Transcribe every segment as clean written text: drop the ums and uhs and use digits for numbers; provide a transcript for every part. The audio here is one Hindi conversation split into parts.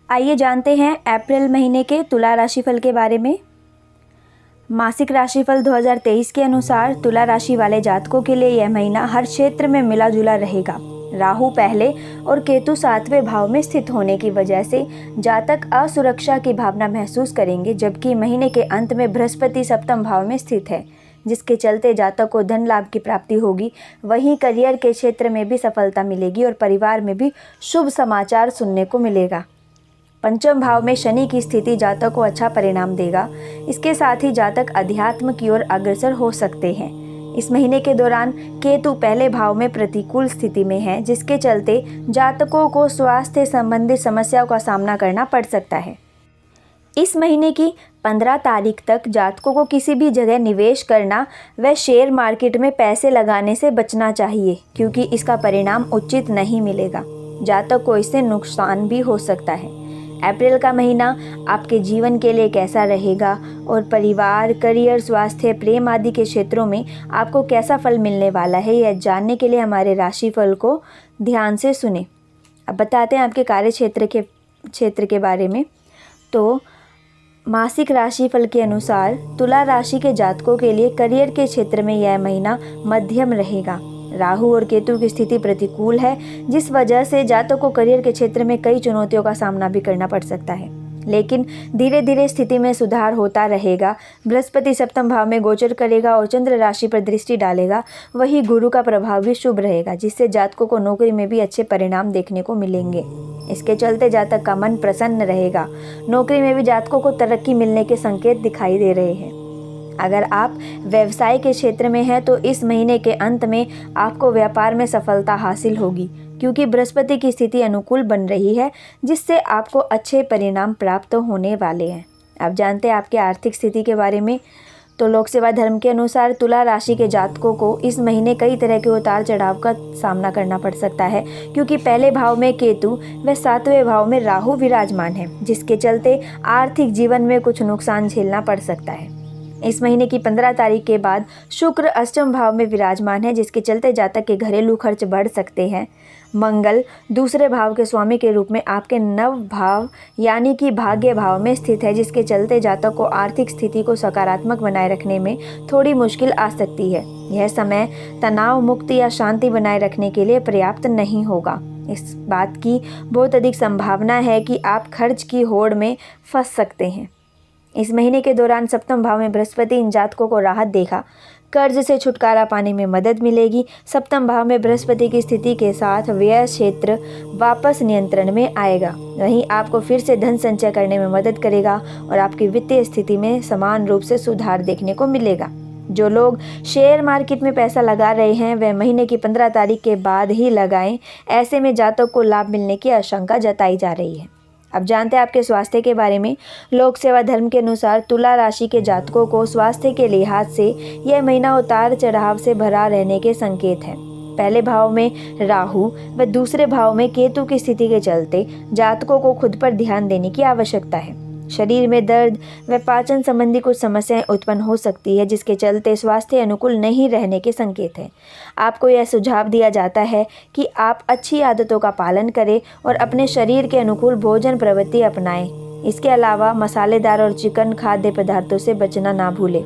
आइए जानते हैं अप्रैल महीने के तुला राशिफल के बारे में। मासिक राशिफल 2023 के अनुसार तुला राशि वाले जातकों के लिए यह महीना हर क्षेत्र में मिला जुला रहेगा। राहु पहले और केतु 7वें भाव में स्थित होने की वजह से जातक असुरक्षा की भावना महसूस करेंगे, जबकि महीने के अंत में बृहस्पति सप्तम भाव में स्थित है, जिसके चलते जातक को धन लाभ की प्राप्ति होगी। वहीं करियर के क्षेत्र में भी सफलता मिलेगी और परिवार में भी शुभ समाचार सुनने को मिलेगा। पंचम भाव में शनि की स्थिति जातक को अच्छा परिणाम देगा। इसके साथ ही जातक अध्यात्म की ओर अग्रसर हो सकते हैं। इस महीने के दौरान केतु पहले भाव में प्रतिकूल स्थिति में है, जिसके चलते जातकों को स्वास्थ्य संबंधित समस्याओं का सामना करना पड़ सकता है। इस महीने की 15 तारीख तक जातकों को किसी भी जगह निवेश करना व शेयर मार्केट में पैसे लगाने से बचना चाहिए, क्योंकि इसका परिणाम उचित नहीं मिलेगा। जातक को इससे नुकसान भी हो सकता है। अप्रैल का महीना आपके जीवन के लिए कैसा रहेगा और परिवार, करियर, स्वास्थ्य, प्रेम आदि के क्षेत्रों में आपको कैसा फल मिलने वाला है, यह जानने के लिए हमारे राशिफल को ध्यान से सुने। अब बताते हैं आपके कार्य क्षेत्र के बारे में। तो मासिक राशिफल के अनुसार तुला राशि के जातकों के लिए करियर के क्षेत्र में यह महीना मध्यम रहेगा। राहु और केतु की स्थिति प्रतिकूल है, जिस वजह से जातक को करियर के क्षेत्र में कई चुनौतियों का सामना भी करना पड़ सकता है, लेकिन धीरे धीरे स्थिति में सुधार होता रहेगा। बृहस्पति सप्तम भाव में गोचर करेगा और चंद्र राशि पर दृष्टि डालेगा। वही गुरु का प्रभाव भी शुभ रहेगा, जिससे जातकों को नौकरी में भी अच्छे परिणाम देखने को मिलेंगे। इसके चलते जातक का मन प्रसन्न रहेगा। नौकरी में भी जातकों को तरक्की मिलने के संकेत दिखाई दे रहे हैं। अगर आप व्यवसाय के क्षेत्र में हैं तो इस महीने के अंत में आपको व्यापार में सफलता हासिल होगी, क्योंकि बृहस्पति की स्थिति अनुकूल बन रही है, जिससे आपको अच्छे परिणाम प्राप्त होने वाले हैं। अब जानते हैं आपके आर्थिक स्थिति के बारे में। तो लोक सेवा धर्म के अनुसार तुला राशि के जातकों को इस महीने कई तरह के उतार चढ़ाव का सामना करना पड़ सकता है, क्योंकि पहले भाव में केतु व 7वें भाव में राहु विराजमान है, जिसके चलते आर्थिक जीवन में कुछ नुकसान झेलना पड़ सकता है। इस महीने की 15 तारीख के बाद शुक्र अष्टम भाव में विराजमान है, जिसके चलते जातक के घरेलू खर्च बढ़ सकते हैं। मंगल दूसरे भाव के स्वामी के रूप में आपके नव भाव यानी कि भाग्य भाव में स्थित है, जिसके चलते जातक को आर्थिक स्थिति को सकारात्मक बनाए रखने में थोड़ी मुश्किल आ सकती है। यह समय तनाव मुक्ति या शांति बनाए रखने के लिए पर्याप्त नहीं होगा। इस बात की बहुत अधिक संभावना है कि आप खर्च की होड़ में फंस सकते हैं। इस महीने के दौरान सप्तम भाव में बृहस्पति इन जातकों को राहत देगा। कर्ज से छुटकारा पाने में मदद मिलेगी। सप्तम भाव में बृहस्पति की स्थिति के साथ व्यय क्षेत्र वापस नियंत्रण में आएगा। वहीं आपको फिर से धन संचय करने में मदद करेगा और आपकी वित्तीय स्थिति में समान रूप से सुधार देखने को मिलेगा। जो लोग शेयर मार्केट में पैसा लगा रहे हैं वह महीने की 15 तारीख के बाद ही लगाएं। ऐसे में जातक को लाभ मिलने की आशंका जताई जा रही है। अब जानते हैं आपके स्वास्थ्य के बारे में। लोक सेवा धर्म के अनुसार तुला राशि के जातकों को स्वास्थ्य के लिहाज से यह महीना उतार चढ़ाव से भरा रहने के संकेत है। पहले भाव में राहु व दूसरे भाव में केतु की स्थिति के चलते जातकों को खुद पर ध्यान देने की आवश्यकता है। शरीर में दर्द व पाचन संबंधी कुछ समस्याएं उत्पन्न हो सकती है, जिसके चलते स्वास्थ्य अनुकूल नहीं रहने के संकेत हैं। आपको यह सुझाव दिया जाता है कि आप अच्छी आदतों का पालन करें और अपने शरीर के अनुकूल भोजन प्रवृत्ति अपनाएं। इसके अलावा मसालेदार और चिकन खाद्य पदार्थों से बचना ना भूलें।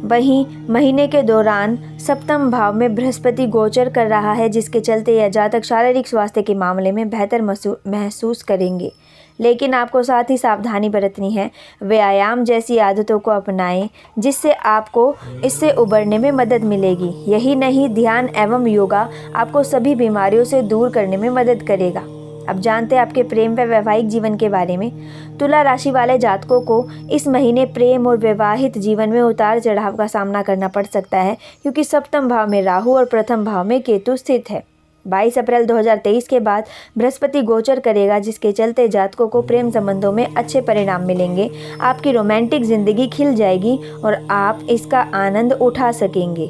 वहीं महीने के दौरान सप्तम भाव में बृहस्पति गोचर कर रहा है, जिसके चलते यह जातक शारीरिक स्वास्थ्य के मामले में बेहतर महसूस करेंगे, लेकिन आपको साथ ही सावधानी बरतनी है। व्यायाम जैसी आदतों को अपनाएं, जिससे आपको इससे उबरने में मदद मिलेगी। यही नहीं, ध्यान एवं योगा आपको सभी बीमारियों से दूर करने में मदद करेगा। अब जानते हैं आपके प्रेम व वैवाहिक जीवन के बारे में। तुला राशि वाले जातकों को इस महीने प्रेम और वैवाहिक जीवन में उतार चढ़ाव का सामना करना पड़ सकता है, क्योंकि सप्तम भाव में राहु और प्रथम भाव में केतु स्थित है। 22 अप्रैल 2023 के बाद बृहस्पति गोचर करेगा, जिसके चलते जातकों को प्रेम संबंधों में अच्छे परिणाम मिलेंगे। आपकी रोमांटिक जिंदगी खिल जाएगी और आप इसका आनंद उठा सकेंगे।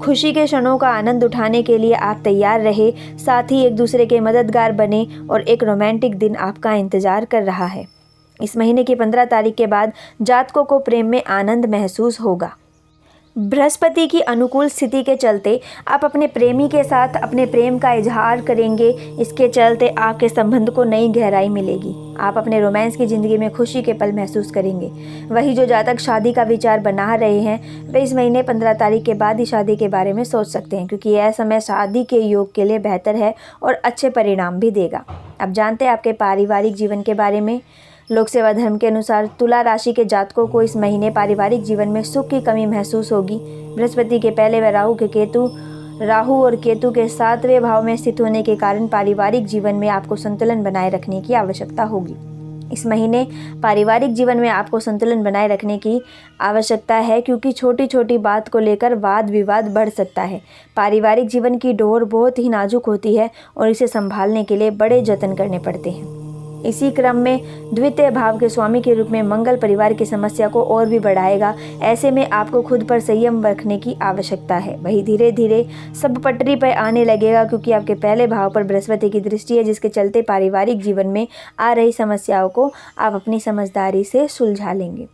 खुशी के क्षणों का आनंद उठाने के लिए आप तैयार रहे, साथ ही एक दूसरे के मददगार बने और एक रोमांटिक दिन आपका इंतजार कर रहा है। इस महीने की 15 तारीख के बाद जातकों को प्रेम में आनंद महसूस होगा। बृहस्पति की अनुकूल स्थिति के चलते आप अपने प्रेमी के साथ अपने प्रेम का इजहार करेंगे। इसके चलते आपके संबंध को नई गहराई मिलेगी। आप अपने रोमांस की ज़िंदगी में खुशी के पल महसूस करेंगे। वही जो जातक शादी का विचार बना रहे हैं वे इस महीने 15 तारीख के बाद ही शादी के बारे में सोच सकते हैं, क्योंकि यह समय शादी के योग के लिए बेहतर है और अच्छे परिणाम भी देगा। अब जानते हैं आपके पारिवारिक जीवन के बारे में। लोक सेवा धर्म के अनुसार तुला राशि के जातकों को इस महीने पारिवारिक जीवन में सुख की कमी महसूस होगी। बृहस्पति के पहले व राहु और केतु के 7वें भाव में स्थित होने के कारण पारिवारिक जीवन में आपको संतुलन बनाए रखने की आवश्यकता होगी। इस महीने पारिवारिक जीवन में आपको संतुलन बनाए रखने की आवश्यकता है, क्योंकि छोटी छोटी बात को लेकर वाद विवाद बढ़ सकता है। पारिवारिक जीवन की डोर बहुत ही नाजुक होती है और इसे संभालने के लिए बड़े जतन करने पड़ते हैं। इसी क्रम में द्वितीय भाव के स्वामी के रूप में मंगल परिवार की समस्या को और भी बढ़ाएगा। ऐसे में आपको खुद पर संयम रखने की आवश्यकता है। वही धीरे धीरे सब पटरी पर आने लगेगा, क्योंकि आपके पहले भाव पर बृहस्पति की दृष्टि है, जिसके चलते पारिवारिक जीवन में आ रही समस्याओं को आप अपनी समझदारी से सुलझा लेंगे।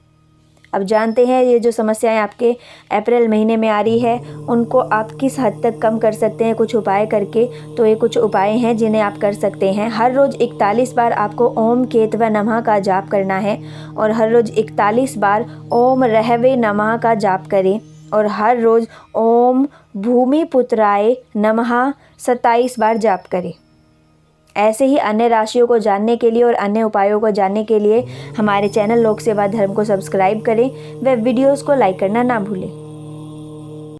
अब जानते हैं ये जो समस्याएं आपके अप्रैल महीने में आ रही है उनको आप किस हद तक कम कर सकते हैं कुछ उपाय करके। तो ये कुछ उपाय हैं जिन्हें आप कर सकते हैं। हर रोज़ 41 बार आपको ओम केतव नमः का जाप करना है और हर रोज़ 41 बार ओम रहवे नमः का जाप करें और हर रोज़ ओम भूमिपुत्राय नमः 27 बार जाप करें। ऐसे ही अन्य राशियों को जानने के लिए और अन्य उपायों को जानने के लिए हमारे चैनल लोक सेवा धर्म को सब्सक्राइब करें व वीडियोस को लाइक करना ना भूलें।